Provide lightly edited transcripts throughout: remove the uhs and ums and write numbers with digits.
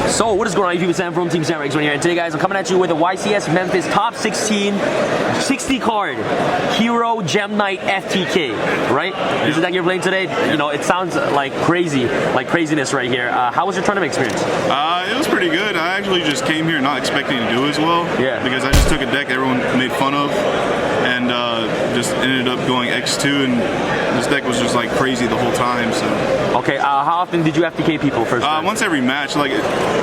So what is going on YouTube? It's Sam from TeamSamuraiX1 here, and today guys I'm coming at you with a YCS Memphis top 16 60 card Hero Gem Knight FTK, right? This is that you're playing today. You know, it sounds like crazy, like craziness right here. How was your tournament experience? It was pretty good. I actually just came here not expecting to do as well. Yeah. Because I just took a deck everyone made fun of, and just ended up going X2, and this deck was just like crazy the whole time. So. Okay. How often did you FTK people first? Once every match. Like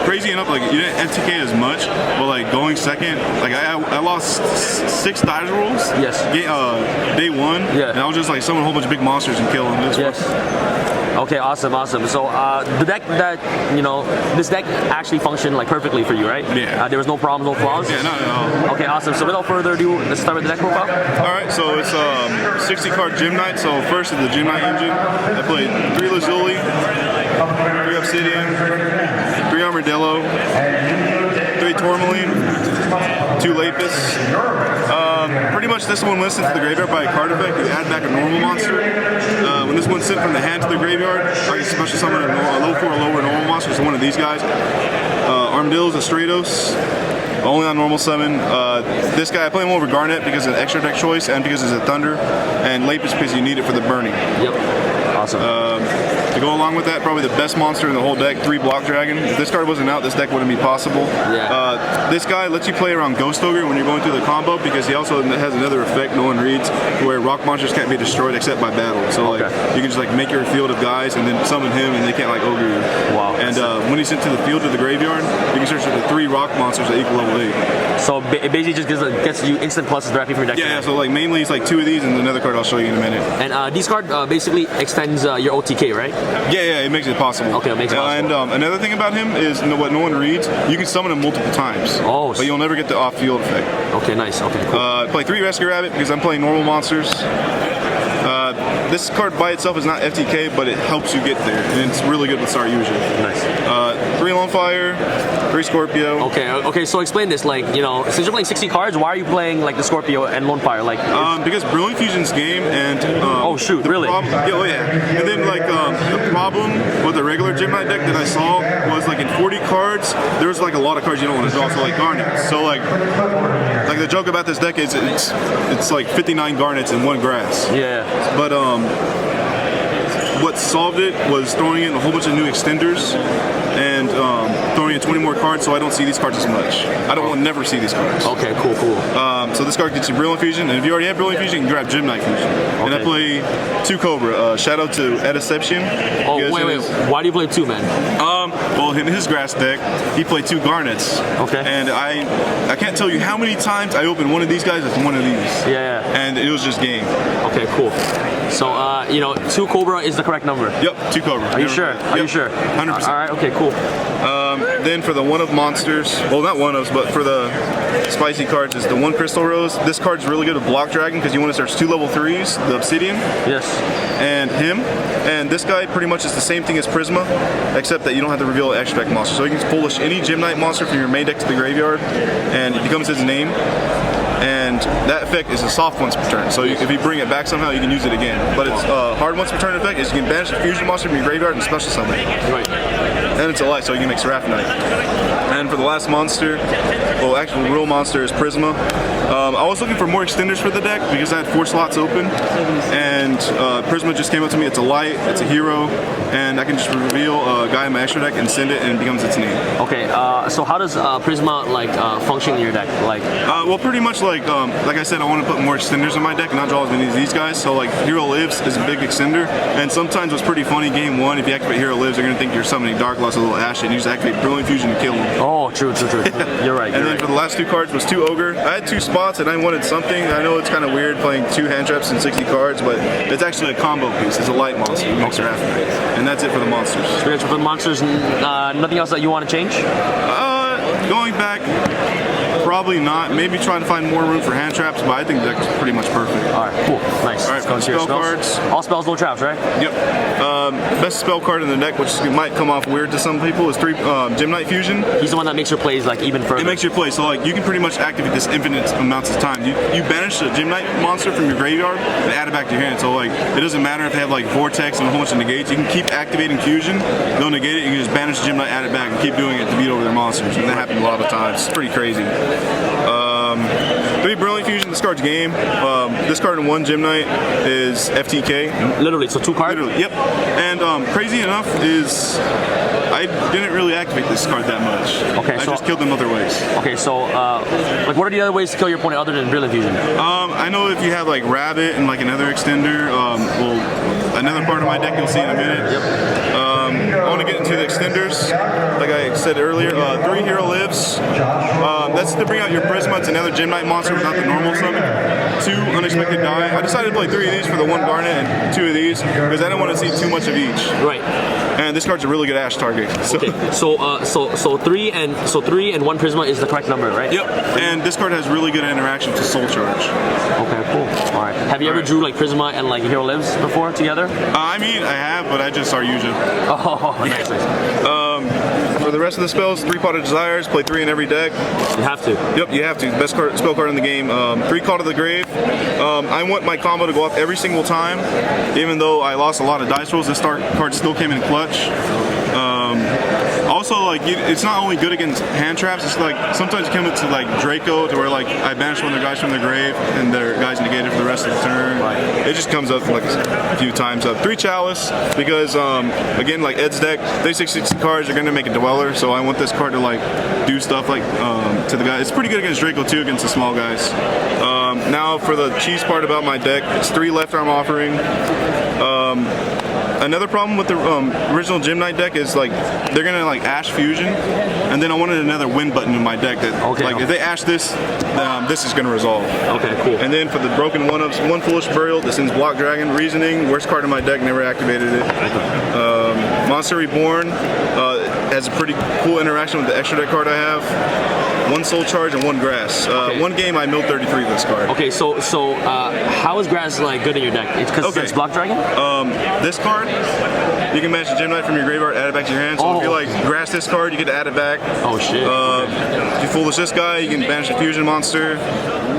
crazy enough, like you didn't FTK as much, but like going second, like I lost 6 dice rolls. Yes. Day one. Yeah. And I was just like summon a whole bunch of big monsters and kill them. Yes. Okay, awesome. So the deck that, you know, this deck actually functioned like perfectly for you, right? Yeah. There was no problems, no flaws? Yeah, not at all. Okay, awesome. So without further ado, let's start with the deck profile. Alright, so it's 60 card Gem Knight. So first is the Gem Knight engine. I played 3 Lazuli, 3 Obsidian, 3 Armadillo, 3 Tourmaline, 2 Lapis. Pretty much this one went sent to the graveyard by a card effect. You add back a normal monster. When this one's sent from the hand to the graveyard, I can special summon a low 4 or lower normal monster, so one of these guys. Armadillo's a Stratos, only on normal summon. This guy, I play him over Garnet because it's an extra deck choice and because it's a Thunder, and Lapis because you need it for the burning. Yep. Awesome. To go along with that, probably the best monster in the whole deck, 3 Block Dragon. If this card wasn't out, this deck wouldn't be possible. Yeah. This guy lets you play around Ghost Ogre when you're going through the combo because he also has another effect no one reads, where rock monsters can't be destroyed except by battle. So like you can just like make your field of guys and then summon him and they can't like ogre you. Wow. And when he's sent to the field to the graveyard, you can search for the 3 rock monsters that equal level 8. So it basically just gets you instant pluses directly from your deck. Yeah, so like mainly it's like 2 of these and another card I'll show you in a minute. And these card basically extends your OTK, right? Yeah, it makes it possible. Okay, it makes it possible. And another thing about him is what no one reads, you can summon him multiple times. Oh. But you'll never get the off-field effect. Okay, nice. Okay, cool. Play 3 Rescue Rabbit because I'm playing normal monsters. This card by itself is not FTK, but it helps you get there, and it's really good with Star usually. Nice. 3 Lone Fire, 3 Scorpio. Okay, so explain this, like, you know, since you're playing 60 cards, why are you playing like the Scorpio and Lone Fire? Like, because Brilliant Fusion's game, and oh shoot, really? Yeah. And then like the problem with the regular Gem Knight deck that I saw was like in 40 cards, there's like a lot of cards you don't want to draw, so like Garnets. So like the joke about this deck is it's like 59 Garnets and 1 grass. Yeah. But what solved it was throwing in a whole bunch of new extenders and throwing in 20 more cards, so I don't see these cards as much. I will never see these cards. Okay, cool. So this card gets you Brilliant Fusion, and if you already have Brilliant Fusion, you can grab Gem Knight Fusion. Okay. And I play 2 Cobra, Shadow to Deception. Oh, wait, why do you play 2, man? Well, in his grass deck, he played 2 Garnets. Okay. And I can't tell you how many times I opened one of these guys with one of these. Yeah. And it was just game. Okay, cool. So, you know, 2 Cobra is the correct number. Yep, 2 Cobra. Are you sure? Are you sure? 100%. All right. Okay. Cool. Then for the one of monsters, well not one ofs, but for the spicy cards is the 1 Crystal Rose. This card's really good with Block Dragon because you want to search 2 level 3s, the Obsidian. Yes. And him. And this guy pretty much is the same thing as Prisma, except that you don't have to reveal an extra deck monster. So you can polish any Gem Knight monster from your main deck to the graveyard, and it becomes his name. And that effect is a soft once per turn. So if you bring it back somehow, you can use it again. But it's hard once per turn effect is you can banish a fusion monster from your graveyard and special summon it. Right. And it's a light, so you can make Seraph Knight. And for the last monster, well, actually, real monster is Prisma. I was looking for more extenders for the deck because I had 4 slots open, and Prisma just came up to me. It's a light, it's a hero, and I can just reveal a guy in my extra deck and send it, and it becomes its name. Okay. So how does Prisma like function in your deck? Like, well, pretty much like I said, I want to put more extenders in my deck and not draw as many of these guys. So like Hero Lives is a big extender, and sometimes what's pretty funny, game 1, if you activate Hero Lives, they're gonna think you're summoning Dark Lost a little Ash, and you just activate Brilliant Fusion to kill them. Oh, true. You're right. And then for the last 2 cards was 2 Ogre. I had 2 spots and I wanted something. I know it's kind of weird playing 2 hand traps and 60 cards, but it's actually a combo piece. It's a light monster. And that's it for the monsters. For the monsters, nothing else that you want to change? Going back, Probably not. Maybe try to find more room for hand traps, but I think that's pretty much perfect. All right, cool, nice. All right, Let's go spell cards. All spells, no traps, right? Yep. Best spell card in the deck, which might come off weird to some people, is 3 Gem Knight Fusion. He's the one that makes your plays like even further. It makes your play, so like you can pretty much activate this infinite amounts of time. You banish a Gem Knight monster from your graveyard and add it back to your hand. So like it doesn't matter if they have like Vortex and a whole bunch of negates. You can keep activating Fusion. They'll negate it. You can just banish the Gem Knight, add it back, and keep doing it to beat over their monsters. And that happens a lot of times. It's pretty crazy. 3 Brilliant Fusion. This card's game. This card in 1 Gem Knight is FTK. Literally, so 2 cards. Literally, yep. And crazy enough is I didn't really activate this card that much. Okay, I so just killed them other ways. Okay, so like what are the other ways to kill your opponent other than Brilliant Fusion? I know if you have like Rabbit and like another extender, well, another part of my deck you'll see in a minute. Yep. I want to get into the extenders, like I said earlier. 3 Hero Lives. That's to bring out your Prisma. It's another Gem Knight monster without the normal summon. 2 Unexpected Die. I decided to play 3 of these for the 1 Garnet and 2 of these because I didn't want to see too much of each. Right. And this card's a really good Ash target. So. Okay. So 3 and 1 Prisma is the correct number, right? Yep. And this card has really good interaction to Soul Charge. Okay, cool. All right. Have you ever drew like Prisma and like Hero Lives before together? I mean, I have, but I just are using. Oh, nice. For the rest of the spells, 3 Pot of Desires, play 3 in every deck. You have to. Yep, you have to. Best spell card in the game. 3 Call to the Grave. I want my combo to go off every single time. Even though I lost a lot of dice rolls, this card still came in clutch. Also, like, it's not only good against hand traps, it's like, sometimes you come into like Draco to where like, I banish one of their guys from their grave and their guys negated for the rest of the turn. It just comes up like a few times. 3 Chalice, because again, like Ed's deck, they 60 cards, you're gonna make a Dweller, so I want this card to like, do stuff like, to the guy. It's pretty good against Draco too, against the small guys. Now for the cheese part about my deck, it's 3 Left Arm Offering. Another problem with the original Gem Knight deck is like they're gonna like Ash Fusion, and then I wanted another win button in my deck that if they Ash this, this is gonna resolve. Okay, cool. And then for the broken 1-ups, 1 Foolish Burial that sends Block Dragon, Reasoning, worst card in my deck, never activated it. Monster Reborn has a pretty cool interaction with the extra deck card I have. 1 Soul Charge and 1 Grass. 1 game I milled 33 with this card. Okay, so how is Grass like good in your deck? It's because it's Block Dragon? This card, you can match a Gem Knight from your graveyard, add it back to your hand. So if you like Grass this card, you get to add it back. Oh shit. If you Foolish this guy, you can banish a Fusion monster.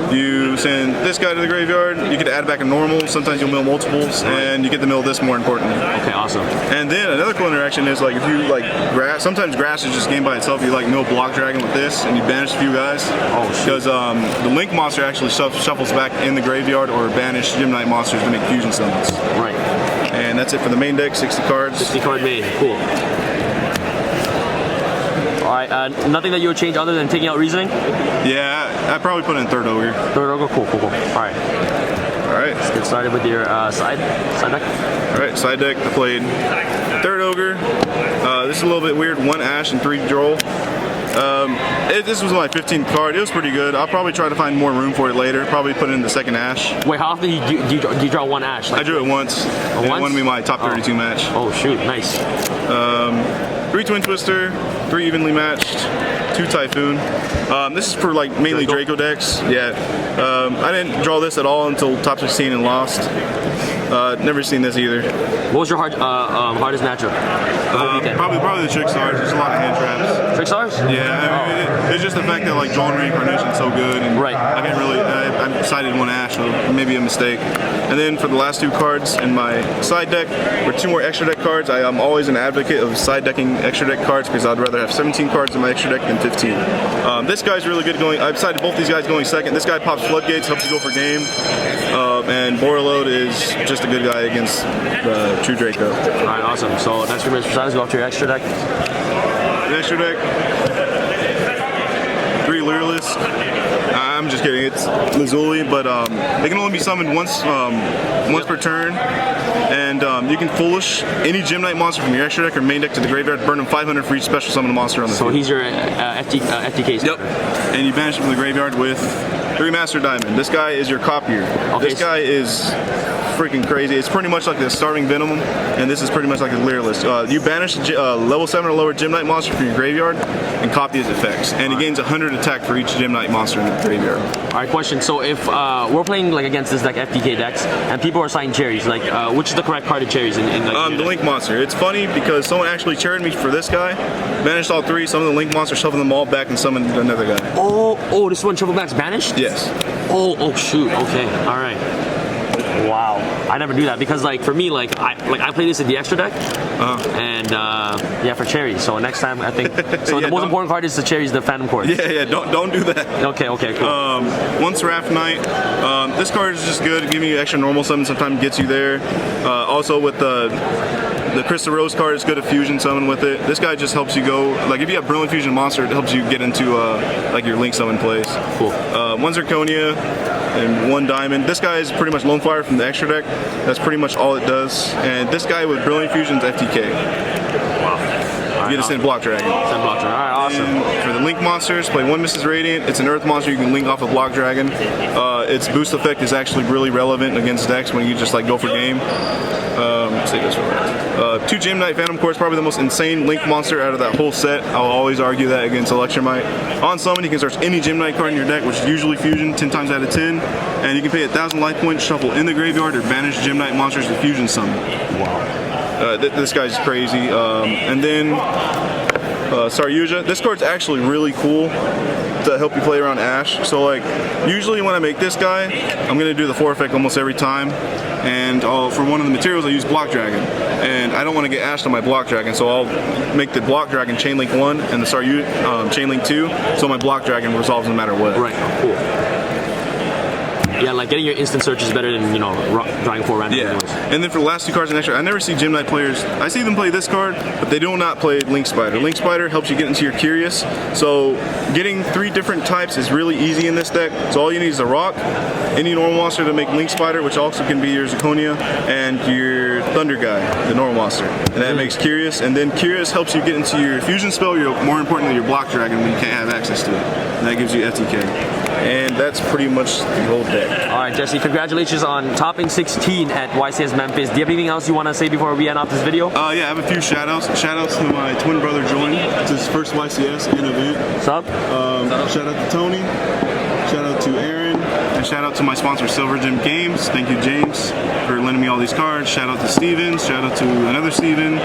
You send this guy to the graveyard, you get to add it back in normal. Sometimes you'll mill multiples, and you get to mill this more importantly. Okay, awesome. And then another cool interaction is like if you like Grass, sometimes Grass is just game by itself. You like mill Block Dragon with this, and you banish a few guys. Oh shit. Because the Link monster actually shuffles back in the graveyard or banish Gem Knight monsters to make fusion summons. Right. And that's it for the main deck, 60 cards. 60 card main, cool. Alright, nothing that you would change other than taking out Reasoning? Yeah, I'd probably put in 3rd Ogre. 3rd Ogre, cool. Alright. Alright. Let's get started with your side deck. Alright, side deck, I played 3rd Ogre. This is a little bit weird, 1 Ash and 3 Droll. This was my 15th card. It was pretty good. I'll probably try to find more room for it later. Probably put it in the 2nd Ash. Wait, how often do you draw 1 Ash? Like, I drew it once. And it won me my top 32 match. Oh shoot, nice. 3 Twin Twister, 3 evenly matched, 2 Typhoon. This is for like mainly Draco decks. Yeah. I didn't draw this at all until top 16 and lost. Never seen this either. What was your hardest matchup? Probably the Trick Stars. There's a lot of hand traps. Trick Stars? Yeah, I mean, it's just the fact that like Drawn Reincarnation is so good, and I can't really. I decided 1 Ash, so maybe a mistake. And then for the last 2 cards in my side deck, were 2 more extra deck cards. I'm always an advocate of side decking extra deck cards because I'd rather have 17 cards in my extra deck than 15. This guy's really good going. I decided both these guys going 2nd. This guy pops Floodgates, helps you go for game. And Borreload is just a good guy against True Draco. Alright, awesome. So that's your besides. Go off to your extra deck. Extra deck. 3 Lurelist. I'm just kidding. It's Lazuli, but they can only be summoned once per turn. And you can Foolish any Gem Knight monster from your extra deck or main deck to the graveyard, burn them 500 for each special summon a monster on the field. So he's your FTK. Yep. And you banish him from the graveyard with 3 Master Diamond. This guy is your copier. Okay. This guy is freaking crazy. It's pretty much like the starting Venom, and this is pretty much like a Leerless. You banish level 7 or lower Gym Knight monster from your graveyard and copy his effects, and he gains 100 attack for each Gym Knight monster in the graveyard. Alright, question. So if we're playing like against this like FTK decks, and people are signing cherries, like which is the correct card of cherries in like the Link monster. It's funny because someone actually cherried me for this guy, banished all 3, some of the Link monsters, shuffled them all back, and summoned another guy. Oh, this one triple back's banished? Yes. Oh shoot. Okay. All right. Wow. I never do that because like for me I play this in the extra deck, and yeah, for cherries. So next time I think so. The most important card is the cherries, the Phantom Cord. Yeah. Don't do that. Okay. Cool. Once Wrath Knight. This card is just good, giving you extra normal summon. Sometimes gets you there. Also with the Crystal Rose card, is good at fusion summon with it. This guy just helps you go, like if you have Brilliant Fusion monster, it helps you get into like your Link summon plays. Cool. 1 Zirconia and 1 Diamond. This guy is pretty much Lone Flyer from the extra deck. That's pretty much all it does. And this guy with Brilliant Fusion is FTK. Wow. You get to send Block Dragon. Send Block Dragon. Alright, awesome. And for the Link monsters, play 1 Mrs. Radiant. It's an Earth monster you can link off of Block Dragon. Its boost effect is actually really relevant against decks when you just like go for game. Say this right. 2 Gym Knight Phantom Core is probably the most insane Link monster out of that whole set. I'll always argue that against Electromite. On summon, you can search any Gym Knight card in your deck, which is usually Fusion 10 times out of 10, and you can pay 1,000 life points, shuffle in the graveyard, or banish Gym Knight monsters to Fusion summon. Wow. This guy's crazy. And then Saryuja. This card's actually really cool to help you play around Ash. So like, usually when I make this guy, I'm gonna do the 4 effect almost every time. And for one of the materials, I use Block Dragon. And I don't want to get Ashed on my Block Dragon, so I'll make the Block Dragon Chainlink 1 and the Chainlink 2, so my Block Dragon resolves no matter what. Right, cool. Yeah, like getting your instant search is better than, drawing 4 random ones. And then for the last 2 cards in extra, I never see Gym Knight players, I see them play this card, but they do not play Link Spider. Link Spider helps you get into your Curious, so getting 3 different types is really easy in this deck. So all you need is a Rock, any normal monster to make Link Spider, which also can be your Zirconia, and your Thunder guy, the normal monster. And that makes Curious, and then Curious helps you get into your Fusion spell, more importantly your Block Dragon when you can't have access to it. And that gives you FTK. And that's pretty much the whole deck. Alright, Jesse, congratulations on topping 16 at YCS Memphis. Do you have anything else you want to say before we end off this video? Yeah, I have a few shout-outs. Shout-outs to my twin brother, Jordan. It's his first YCS in event. What's up? Shout-out to Tony. Shout-out to Aaron. And shout-out to my sponsor, Silver Gem Games. Thank you, James, for lending me all these cards. Shout-out to Steven. Shout-out to another Steven.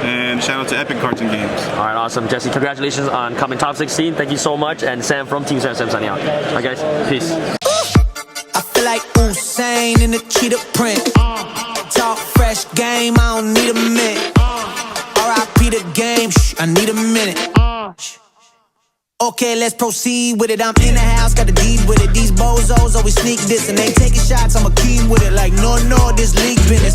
And shout-out to Epic Cards and Games. Alright, awesome. Jesse, congratulations on coming top 16. Thank you so much. And Sam from TeamSamuraiX1 signing out. Alright, guys. Peace. I feel like Usain in the cheetah print. Talk fresh game, I don't need a minute. R.I.P. the game, I need a minute. Okay, let's proceed with it. I'm in the house, got the deed with it. These bozos always sneak this and they taking shots. I'm a key with it. Like no, this league business.